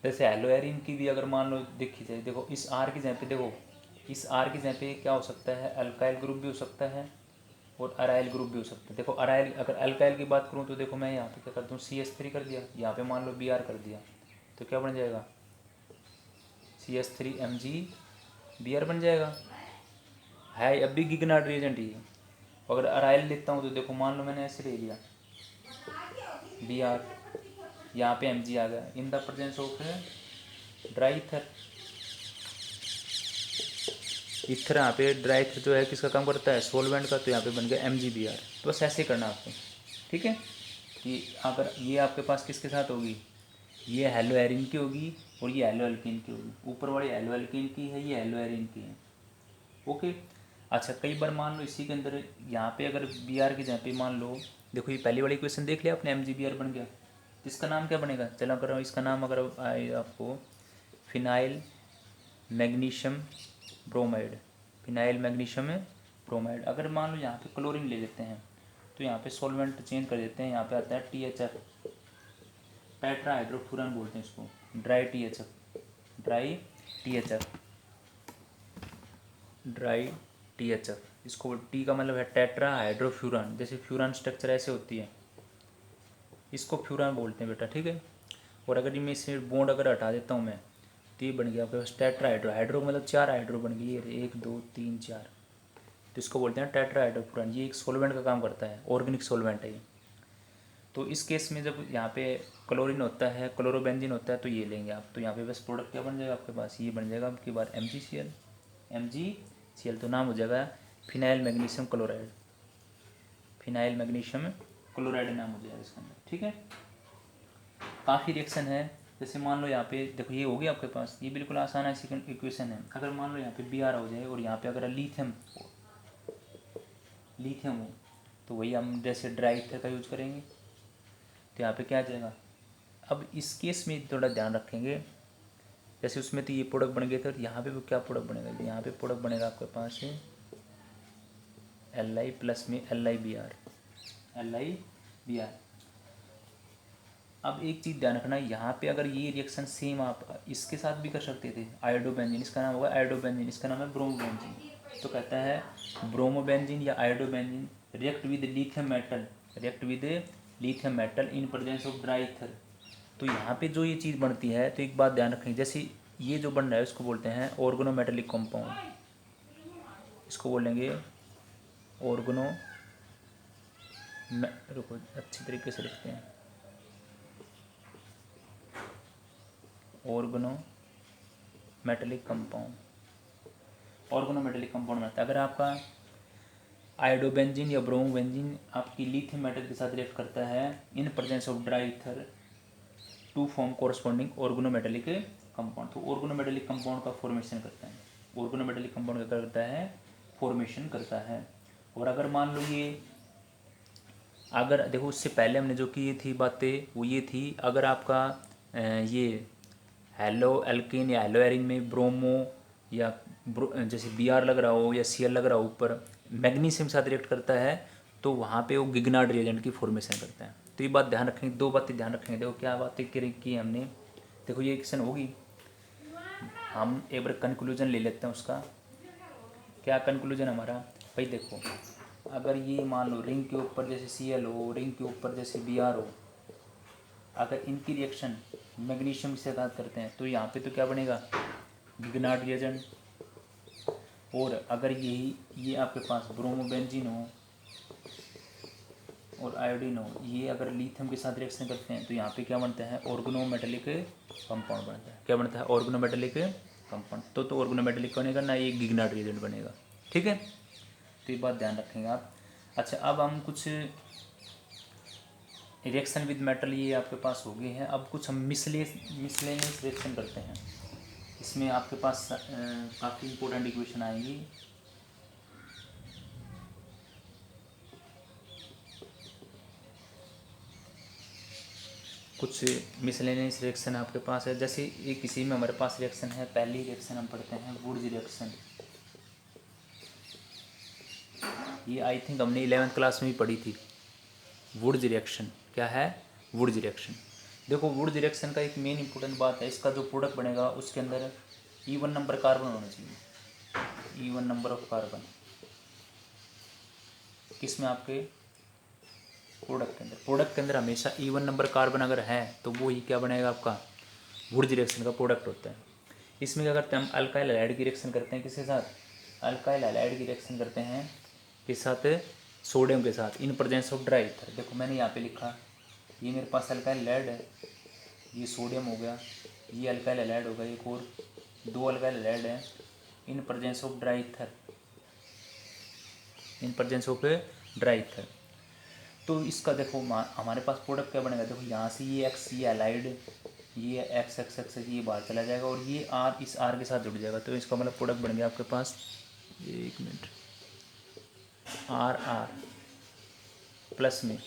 S1: जैसे एलोएरिन की भी अगर मान लो देखी जाए, देखो इस आर की जगह पे, देखो इस आर की जगह पे क्या हो सकता है, अल्काइल ग्रुप भी हो सकता है और अराइल ग्रुप भी हो सकता है। देखो अराइल, अगर अल्काइल की बात करूँ तो देखो मैं यहाँ पे क्या करता हूँ, CH3 कर दिया, यहाँ पे मान लो Br कर दिया, तो क्या बन जाएगा, CH3Mg बन जाएगा, है अब भी गिगनार्ड रिएजेंट ही है। अगर अराइल लेता हूँ तो देखो मान लो मैंने ऐसे ले लिया Br, यहाँ पे Mg आ गया, in the presence of dry ether. Ether यहाँ पे ड्राई ईथर जो है किसका काम करता है, सोलवेंट का, तो यहाँ पे बन गया MgBr। तो बस ऐसे करना आपको, ठीक है। कि अगर ये आपके पास किसके साथ होगी, ये हेलोएरिन की होगी और ये हेलो एल्केन की होगी, ऊपर वाली हेलो एल्केन की है, ये हेलो एरिन की है। ओके, अच्छा कई बार मान लो इसी के अंदर यहाँ पे अगर Br की जगह पे मान लो, देखो ये पहली वाली क्वेश्चन देख लिया आपने, MgBr बन गया, इसका नाम क्या बनेगा, चलो अगर इसका नाम अगर आए आपको phenyl magnesium bromide, phenyl magnesium bromide. अगर मान लो यहाँ पे क्लोरीन ले लेते हैं तो यहाँ पे सॉल्वेंट चेंज कर देते हैं, यहाँ पे आता है THF, टेट्रा हाइड्रोफ्यूरन बोलते हैं इसको, ड्राई THF, इसको टी का मतलब है टेट्रा हाइड्रोफ्यूरन, जैसे फ्यूरन स्ट्रक्चर ऐसे होती है, इसको फ्यूरन बोलते हैं बेटा, ठीक है। और अगर मैं इसे बॉन्ड अगर हटा देता हूँ मैं, तो ये बन गया आपके पास टेट्रा हाइड्रो, हाइड्रो मतलब 4 हाइड्रो बन गई, ये 1 2 3 4, तो इसको बोलते हैं टेट्रा हाइड्रोफ्यूरन। ये एक सोलवेंट का काम करता है, ऑर्गेनिक सोलवेंट है ये। तो इस केस में जब यहाँ पे क्लोरीन होता है, क्लोरोबेंजीन होता है, तो ये लेंगे आप, तो यहाँ पे बस प्रोडक्ट क्या बन जाएगा आपके पास, ये बन जाएगा आपके बार MgCl, तो नाम हो जाएगा phenyl magnesium chloride, phenyl magnesium chloride नाम हो जाएगा इसके अंदर, ठीक है। काफ़ी रिएक्शन है, जैसे मान लो यहाँ पे देखो ये हो गया आपके पास, ये बिल्कुल आसान है इक्वेशन है। अगर मान लो यहाँ पे Br हो जाए और यहाँ पे अगर लिथियम हो, तो वही हम जैसे ड्राई ईथर का यूज करेंगे, तो यहाँ पे क्या आ जाएगा। अब इस केस में थोड़ा ध्यान रखेंगे, जैसे उसमें तो ये प्रोडक्ट बन गए थे, यहाँ पे भी क्या प्रोडक्ट बनेगा, यहाँ पे प्रोडक्ट बनेगा आपके पास है Li प्लस में LiBr। अब एक चीज़ ध्यान रखना, यहाँ पे अगर ये रिएक्शन सेम आप इसके साथ भी कर सकते थे, आयोडोबेंजीन, इसका नाम होगा आयोडोबेंजीन, इसका नाम है ब्रोमोबेंजीन। तो कहता है ब्रोमोबेंजीन या iodobenzene react with lithium metal in presence of dry ether. तो यहाँ पे जो ये चीज़ बनती है, तो एक बात ध्यान रखें, जैसे ये जो बन रहा है उसको बोलते हैं ऑर्गेनोमेटेलिक कंपाउंड, इसको बोलेंगे रुको अच्छी तरीके से लिखते हैं, ऑर्गेनोमेटेलिक कंपाउंड बनता है। अगर आपका आयोडोबेंजीन या ब्रोमोबेंजीन आपकी लिथियम मेटल के साथ रिएक्ट करता है in presence of dry ether to form corresponding organometallic compound, तो ऑर्गेनोमेटेलिक कंपाउंड का फॉर्मेशन करता है, ऑर्गेनोमेटेलिक कंपाउंड का करता है फॉर्मेशन करता है। और अगर मान लो ये, अगर देखो उससे पहले हमने जो की थी बातें वो ये थी, अगर आपका ये हेलो एल्केन या हेलो एरिन में ब्रोमो या जैसे Br लग रहा हो या Cl लग रहा हो ऊपर, मैग्नीशियम के साथ रिएक्ट करता है, तो वहाँ पे वो गिगनार्ड रिएजेंट की फॉर्मेशन करता है। तो ये बात ध्यान रखेंगे, दो बातें ध्यान रखेंगे। देखो क्या बातें की हमने, देखो ये क्वेश्चन होगी, हम एक बार कंक्लूजन ले लेते हैं उसका। क्या कंक्लूजन हमारा भाई, देखो अगर ये मान लो रिंग के ऊपर जैसे Cl हो, रिंग के ऊपर जैसे Br हो, अगर इनकी रिएक्शन मैग्नीशियम के साथ बात करते हैं तो यहाँ पे तो क्या बनेगा, गिगनार्ड रिएजेंट। और अगर ये आपके पास ब्रोमोबेंजीन हो और आयोडीन हो, ये अगर लिथियम के साथ रिएक्शन करते हैं तो यहाँ पे क्या बनता है, ऑर्गेनोमेटेलिक कंपाउंड बनता है। क्या बनता है, ऑर्गेनोमेटेलिक कंपाउंड। तो ऑर्गेनोमेटेलिक बनेगा ना, ये गिगनार्ड रिएजेंट बनेगा। ठीक है, तो ये बात ध्यान रखेंगे आप। अच्छा, अब हम कुछ रिएक्शन विद मेटल ये आपके पास हो गए हैं। अब कुछ हम मिसलेनियस रिएक्शन करते हैं। इसमें आपके पास काफ़ी इंपॉर्टेंट इक्वेशन आएंगी। कुछ मिसलेनियस रिएक्शन आपके पास है, जैसे ये किसी में हमारे पास रिएक्शन है। पहली रिएक्शन हम पढ़ते हैं वुड्स रिएक्शन। ये आई थिंक हमने 11th क्लास में ही पढ़ी थी। वुड्स रिएक्शन क्या है, वुड्स रिएक्शन। देखो वुड्स रिएक्शन का एक मेन इंपॉर्टेंट बात है, इसका जो प्रोडक्ट बनेगा उसके अंदर इवन नंबर कार्बन होना चाहिए। इवन नंबर ऑफ कार्बन किस में, आपके प्रोडक्ट के अंदर हमेशा इवन नंबर कार्बन अगर है तो वो ही क्या बनेगा, आपका वुड्स रिएक्शन का प्रोडक्ट होता है। इसमें क्या करते हैं हम, अल्काइल हैलाइड की रिएक्शन करते हैं। किसके साथ, अल्काइल हैलाइड की रिएक्शन करते हैं किस साथ, सोडियम के साथ, इन प्रेजेंस ऑफ ड्राई ईथर। देखो मैंने यहाँ पे लिखा, ये मेरे पास अल्काइल हैलाइड है, ये सोडियम हो गया, ये अल्काइल हैलाइड होगा, एक और दो अल्काइल हैलाइड है, in presence of dry ether, in presence of dry ether. तो इसका देखो हमारे पास प्रोडक्ट क्या बनेगा, देखो यहाँ से ये एक्स, ये एलाइड, ये एक्स एक्स एक्स ये बाहर चला जाएगा और ये आर इस आर के साथ जुड़ जाएगा। तो इसका मतलब प्रोडक्ट बन गया आपके पास, एक मिनट, आर आर प्लस में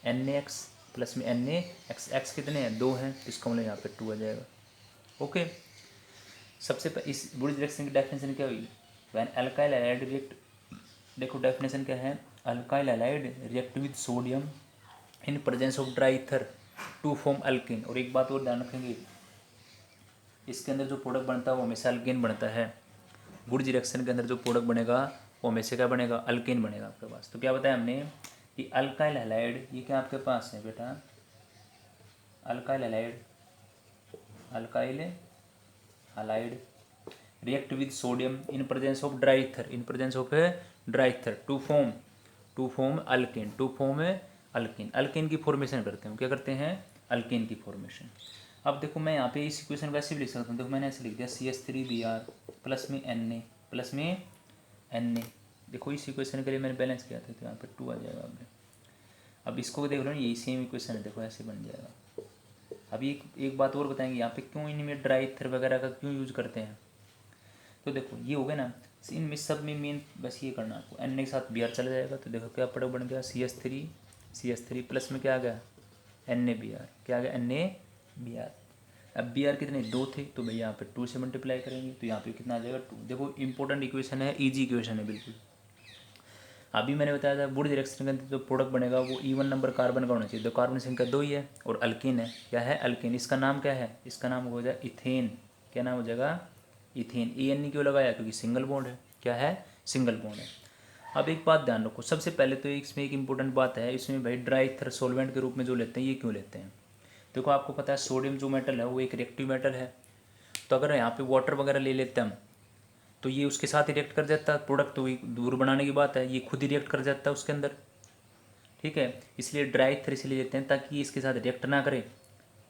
S1: एन ए एक्स प्लस में एन ए एक्स। एक्स कितने हैं, 2 हैं, तो इसका मतलब यहाँ पे 2 आ जाएगा। ओके, सबसे इस वुड्स रिएक्शन की डेफिनेशन क्या हुई, व्हेन अल्काइल हैलाइड रिएक्ट। देखो डेफिनेशन क्या है, alkyl halide react with sodium in presence of dry ether to form alkene. और एक बात और ध्यान रखेंगे, इसके अंदर जो प्रोडक्ट बनता है वो हमेशा अल्कीन बनता है। वुड्स रिएक्शन के अंदर जो प्रोडक्ट बनेगा वो हमेशा क्या बनेगा, अल्कीन बनेगा आपके पास। तो क्या बताया हमने कि अल्काइल हैलाइड, ये क्या आपके पास है बेटा, alkyl halide, alkyl halide react with sodium in presence of dry ether, in presence of dry ether to form alkene, to form alkene. Alkene की फॉर्मेशन करते हैं, क्या करते हैं, अल्कीन की फॉर्मेशन। अब देखो मैं यहाँ पे इस इक्वेशन को ऐसे भी लिख सकता हूँ। देखो मैंने ऐसे लिख दिया CH3Br प्लस में Na प्लस में Na। देखो इस इक्वेशन के लिए मैंने बैलेंस किया था तो यहाँ पे 2 आ जाएगा आपने। अब इसको देख लो ना, यही सेम इक्वेशन है, देखो ऐसे बन जाएगा। अभी एक बात और बताएंगे यहाँ पे क्यों इनमें ड्राई ईथर वगैरह का क्यों यूज करते हैं। तो देखो ये हो गया ना, इनमें सब में मेन बस ये करना आपको, एन के साथ Br चला जाएगा। तो देखो क्या प्रोडक्ट बन गया, CH3 प्लस में क्या आ गया, NaBr, क्या आ गया, NaBr। अब Br कितने, 2 थे, तो भैया यहाँ पे 2 से मल्टीप्लाई करेंगे तो यहाँ पे कितना आ जाएगा, 2। देखो इंपॉर्टेंट इक्वेशन है, इजी इक्वेशन है बिल्कुल। अभी मैंने बताया था वुड्स रिएक्शन के अंदर जो प्रोडक्ट बनेगा वो इवन नंबर कार्बन का होना चाहिए। तो कार्बन संख्या 2 ही है और अल्कीन है, क्या है, अल्कीन। इसका नाम क्या है, इसका नाम हो जाएगा इथेन। क्या नाम हो जाएगा, इथेन। EN क्यों लगाया, क्योंकि सिंगल बॉन्ड है, क्या है, सिंगल बॉन्ड है। अब एक बात ध्यान रखो, सबसे पहले तो इसमें एक इंपॉर्टेंट बात है, इसमें भाई ड्राई ईथर सॉल्वेंट के रूप में जो लेते हैं ये क्यों लेते हैं। देखो आपको पता है सोडियम जो मेटल है वो एक रिएक्टिव मेटल है। तो अगर यहाँ पे वाटर वगैरह ले लेते हैं हम तो ये उसके साथ ही रिएक्ट कर जाता है, प्रोडक्ट तो दूर बनाने की बात है, ये खुद ही रिएक्ट कर जाता है उसके अंदर। ठीक है, इसलिए ड्राई ईथर इसलिए लेते हैं ताकि इसके साथ रिएक्ट ना करे,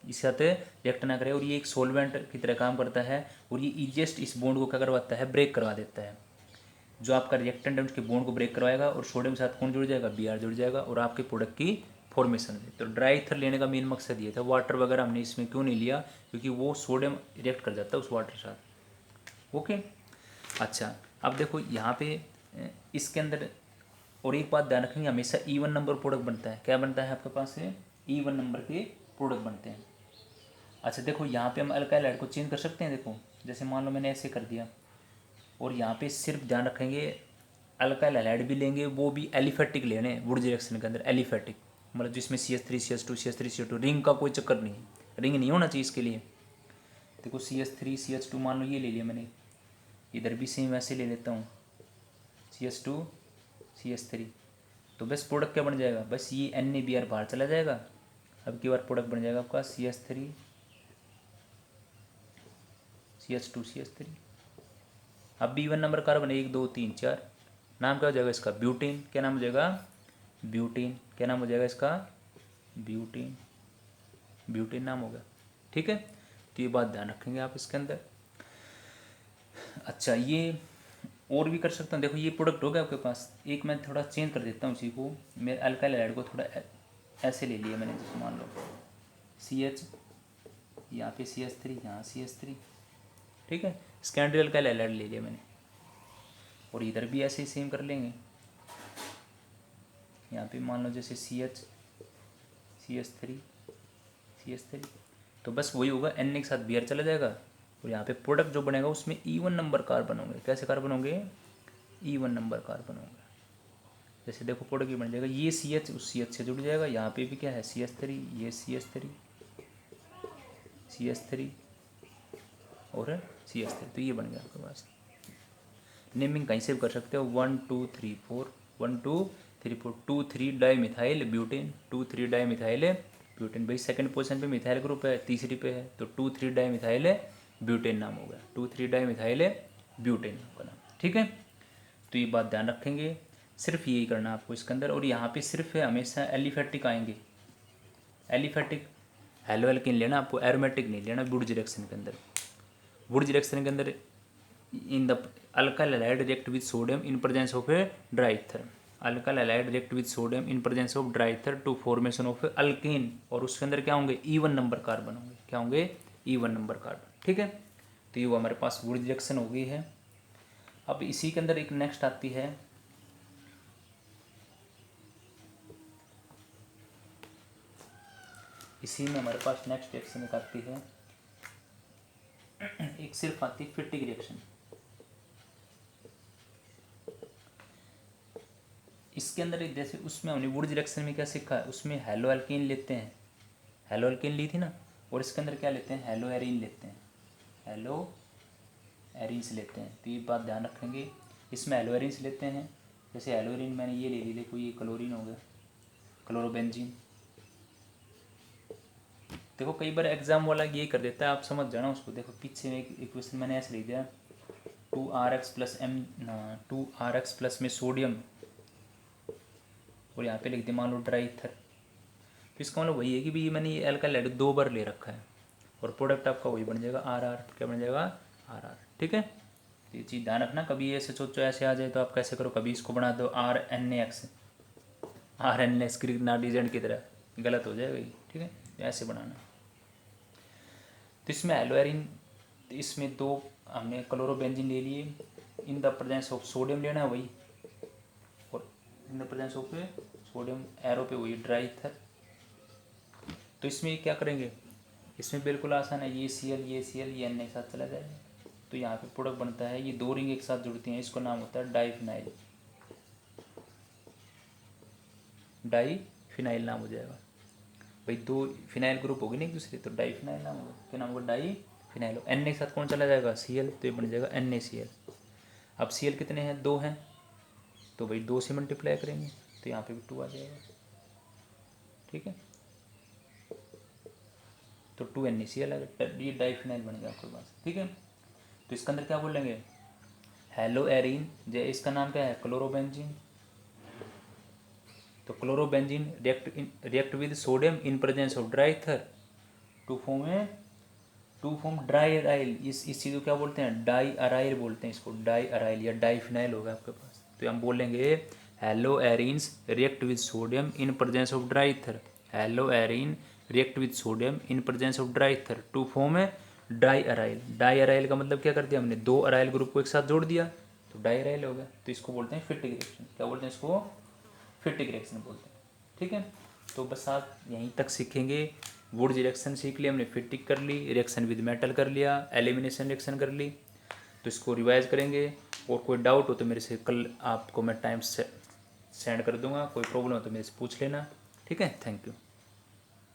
S1: इसके साथ रिएक्ट ना करे। और ये एक सॉल्वेंट की तरह काम करता है और ये ईजिएस्ट इस बॉन्ड को क्या करवाता है, ब्रेक करवा देता है। जो आपका रिएक्टेंट है उसके बॉन्ड को ब्रेक करवाएगा और सोडियम के साथ कौन जुड़ जाएगा, Br जुड़ जाएगा और आपके प्रोडक्ट की फॉर्मेशन में। तो ड्राई ईथर लेने का मेन मकसद ये था। वाटर वगैरह हमने इसमें क्यों नहीं लिया, क्योंकि वो सोडियम रिएक्ट कर जाता है उस वाटर के साथ। ओके, अच्छा अब देखो यहाँ पे इसके अंदर और एक बात ध्यान रखेंगे, हमेशा इवन नंबर प्रोडक्ट बनता है। क्या बनता है आपके पास है, इवन नंबर के प्रोडक्ट बनते हैं। अच्छा देखो यहाँ पे हम अल्काइल हैलाइड को चेंज कर सकते हैं। देखो जैसे मान लो मैंने ऐसे कर दिया और यहाँ पे सिर्फ ध्यान रखेंगे अल्काइल हैलाइड भी लेंगे वो भी एलिफेटिक लेने वुड्स रिएक्शन के अंदर। एलिफेटिक मतलब जिसमें CH3 CH2 CH3 CH2, ring का कोई चक्कर नहीं है, रिंग नहीं होना चाहिए इसके लिए। देखो CH3 CH2 मान लो ये ले लिया मैंने, इधर भी सेम वैसे ले लेता हूँ CH2 CH3। तो बस प्रोडक्ट क्या बन जाएगा, बस ये NaBr बाहर चला जाएगा। अब की बार प्रोडक्ट बन जाएगा आपका CH3 CH2CH3। अब B1 नंबर कार्बन 1 2 3 4, नाम क्या हो जाएगा इसका? ब्यूटीन। क्या नाम हो जाएगा? ब्यूटीन। क्या नाम हो जाएगा इसका? ब्यूटीन। ब्यूटीन नाम होगा। ठीक है, तो ये बात ध्यान रखेंगे आप इसके अंदर। अच्छा, ये और भी कर सकता हूँ। देखो ये प्रोडक्ट हो गया आपके पास। एक मैं थोड़ा चेंज कर देता हूँ इसी को, मेरे अल्काइल हैलाइड को थोड़ा ऐसे ले लिया मैंने, जैसे मान लो CH, यहाँ पे CH3, यहाँ CH3। ठीक है, सेकेंडरी अल्काइल हैलाइड ले लिया मैंने, और इधर भी ऐसे ही सेम कर लेंगे। यहाँ पे मान लो जैसे CH3, तो बस वही होगा, Na के साथ Br चला जाएगा, और यहाँ पे प्रोडक्ट जो बनेगा उसमें E1 नंबर कार्बन होंगे। कैसे कार्बन होंगे? E1 नंबर कार्बन होंगे। जैसे देखो प्रोडक्ट ये बन जाएगा, ये CH उस CH से जुड़ जाएगा, यहाँ पे भी क्या है? CH3, ये CH3 और CH3, तो ये बन गया आपके पास। नेमिंग कहीं से भी कर सकते हो, 1 2 3 4, 1 2 3 4, 2 3 di methyl butane, 2 3 di methyl butane. भाई सेकंड पोजीशन पे मिथाइल ग्रुप है, तीसरी पे है, तो 2 3 डाई मिथाइल ब्यूटेन नाम हो गया। 2 3 डाई मिथाइल ब्यूटेन का नाम। ठीक है, तो ये बात ध्यान रखेंगे, सिर्फ यही करना आपको इसके अंदर। और यहाँ पे सिर्फ हमेशा एलिफेटिक आएंगे, एलिफेटिक हेलो एल्किन लेना आपको, एरोमेटिक नहीं लेना। वुड रिएक्शन के अंदर, वुड रिएक्शन के अंदर in the alkyl halide react with sodium in presence of a dry ether, alkyl halide react with sodium in presence of dry ether to formation of alkene, और उसके अंदर क्या होंगे? E1 number carbon होंगे। क्या होंगे? E1 number carbon. ठीक है, तो ये वो हमारे पास वुड रिएक्शन हो गई है। अब इसी के अंदर एक नेक्स्ट आती है, इसी में हमारे पास नेक्स्ट रिएक्शन एक आती है, एक सिर्फ आती है फिटिक रिएक्शन। इसके अंदर एक जैसे उसमें हमने वुड रिएक्शन में क्या सीखा है, उसमें हेलो एल्कीन लेते हैं, हेलो एल्कीन ली थी ना, और इसके अंदर क्या लेते हैं? हेलो एरीन लेते हैं, हेलो एरीन्स लेते हैं। तो ये बात ध्यान रखेंगे, इसमें हेलो एरीन्स लेते हैं। जैसे हेलो एरीन मैंने ये ले ली, देखो ये क्लोरीन हो गया, क्लोरोबेंजीन। देखो कई बार एग्जाम वाला ये कर देता है, आप समझ जाना उसको। देखो पीछे में एक इक्वेशन मैंने ऐसे लिख दिया, 2RX प्लस में सोडियम, और यहाँ पे लिख दिया मान लो ड्राई ईथर। तो इसका मतलब वही है कि भाई मैंने ये अल्काइल हैलाइड 2 बार ले रखा है, और प्रोडक्ट आपका वही बन जाएगा RR। क्या बन जाएगा? RR। ठीक है, तो ये चीज़ ध्यान रखना, कभी ऐसे सोचो ऐसे आ जाए तो आप कैसे करो, कभी इसको बना दो RNAX, RNA Greek night agent की तरह, गलत हो जाएगा ये। ठीक है, ऐसे बनाना। तो इसमें हेलो एरीन, इसमें 2 हमने क्लोरोबेंजीन ले लिए, in the presence of sodium लेना है वही, और in the presence of sodium arrow पे वही ड्राई ईथर। तो इसमें क्या करेंगे? इसमें बिल्कुल आसान है, ये Cl ये Cl ये Na के साथ चला जाएगा, तो यहाँ पे प्रोडक्ट बनता है, ये 2 रिंग एक साथ जुड़ती हैं, इसको नाम होता है डाईफिनाइल, डाईफिनाइल नाम हो जाएगा। भाई 2 फिनाइल ग्रुप होगी ना एक दूसरे, तो डाईफिनाइल नाम होगा। क्या नाम होगा? डाईफिनाइल। Na के साथ कौन चला जाएगा? Cl, तो ये बन जाएगा NaCl। अब Cl कितने हैं? 2 हैं, तो भाई 2 से मल्टीप्लाई करेंगे, तो यहाँ पे भी 2 आ जाएगा। ठीक है, तो 2 NaCl आ गया, ये डाईफिनाइल बन गया आपके पास। ठीक है, तो इसके अंदर क्या बोलेंगे? हेलो एरीन, जो इसका नाम क्या है? क्लोरोबेंजीन। तो chlorobenzene react with sodium in presence of dry ether to form diaryl. इस चीज़ को क्या बोलते हैं? डाई अराइल बोलते हैं इसको, डाई अराइल या डाईफिनाइल होगा आपके पास। तो हम बोलेंगे halo arenes react with sodium in presence of dry ether, halo arene react with sodium in presence of dry ether to form है डाई अराइल। डाई अराइल का मतलब क्या कर दिया हमने? 2 अराइल ग्रुप को एक साथ जोड़ दिया, तो डाई अराइल हो गया। तो इसको बोलते हैं फिटिक रिएक्शन। क्या बोलते हैं इसको? फिटिक रिएक्शन बोलते हैं। ठीक है, तो बस आप यहीं तक सीखेंगे। वुड रिएक्शन सीख लिया हमने, फिटिक कर ली, रिएक्शन विद मेटल कर लिया, एलिमिनेशन रिएक्शन कर ली। तो इसको रिवाइज करेंगे, और कोई डाउट हो तो मेरे से कल आपको मैं टाइम सेंड कर दूंगा, कोई प्रॉब्लम हो तो मेरे से पूछ लेना। ठीक है, थैंक यू।